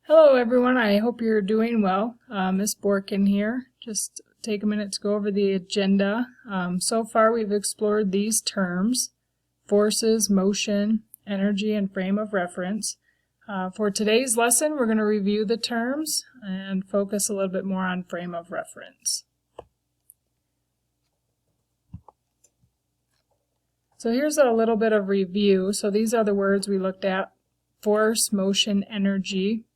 Hello everyone, I hope you're doing well. Ms. Borkin here. Just take a minute to go over the agenda. So far we've explored these terms: forces, motion, energy, and frame of reference. For today's lesson we're going to review the terms and focus a little bit more on frame of reference. So here's a little bit of review. So these are the words we looked at: force, motion, energy.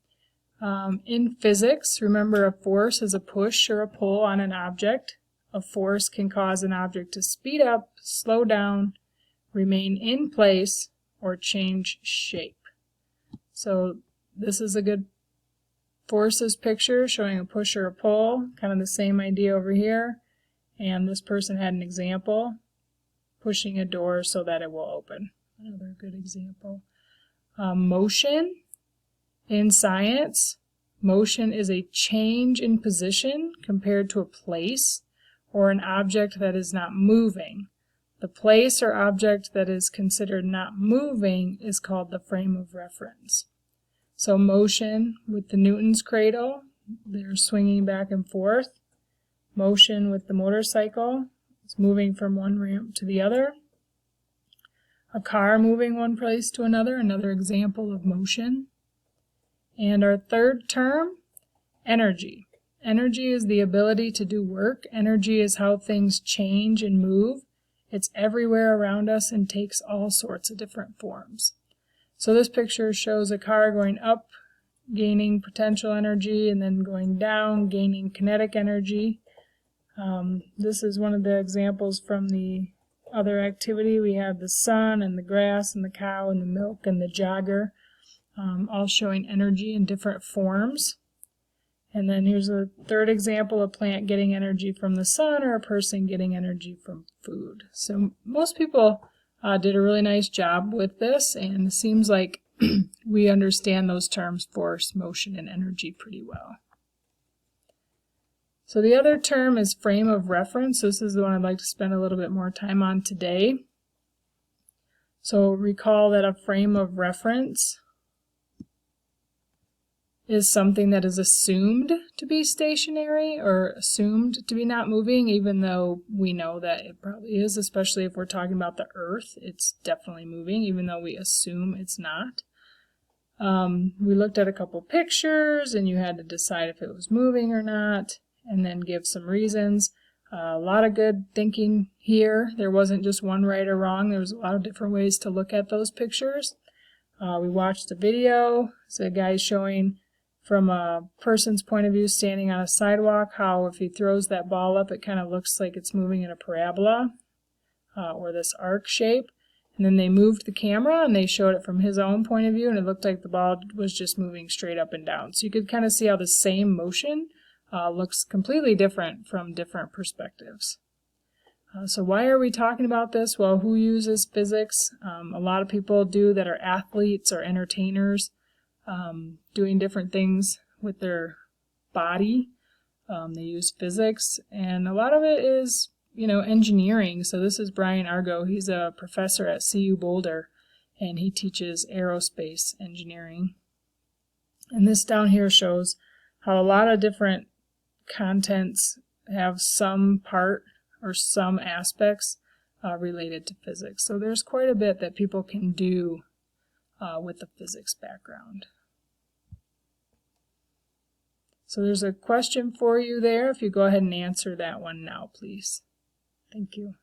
In physics, remember, a force is a push or a pull on an object. A force can cause an object to speed up, slow down, remain in place, or change shape. So this is a good forces picture showing a push or a pull, kind of the same idea over here. And this person had an example, pushing a door so that it will open. Another good example. Motion. In science, motion is a change in position compared to a place or an object that is not moving. The place or object that is considered not moving is called the frame of reference. So motion with the Newton's cradle, they're swinging back and forth. Motion with the motorcycle, it's moving from one ramp to the other. A car moving one place to another example of motion. And our third term, energy. Energy is the ability to do work. Energy is how things change and move. It's everywhere around us and takes all sorts of different forms. So this picture shows a car going up, gaining potential energy, and then going down, gaining kinetic energy. This is one of the examples from the other activity. We have the sun and the grass and the cow and the milk and the jogger. All showing energy in different forms. And then here's a third example: a plant getting energy from the sun or a person getting energy from food. So most people did a really nice job with this, and it seems like we understand those terms, force, motion, and energy, pretty well. So the other term is frame of reference. This is the one I'd like to spend a little bit more time on today. So recall that a frame of reference is something that is assumed to be stationary or assumed to be not moving, even though we know that it probably is, especially if we're talking about the earth. It's definitely moving, even though we assume it's not. We looked at a couple pictures, and you had to decide if it was moving or not, and then give some reasons. A lot of good thinking here. There wasn't just one right or wrong. There was a lot of different ways to look at those pictures. We watched a video. So the guy's showing from a person's point of view standing on a sidewalk how if he throws that ball up, it kind of looks like it's moving in a parabola or this arc shape. And then they moved the camera and they showed it from his own point of view, and it looked like the ball was just moving straight up and down. So you could kind of see how the same motion looks completely different from different perspectives. So why are we talking about this? Well, who uses physics? A lot of people do that are athletes or entertainers, doing different things with their body. They use physics, and a lot of it is, engineering. So this is Brian Argo. He's a professor at CU Boulder, and he teaches aerospace engineering. And this down here shows how a lot of different contents have some part or some aspects related to physics. So there's quite a bit that people can do with the physics background. So there's a question for you there. If you go ahead and answer that one now, please. Thank you.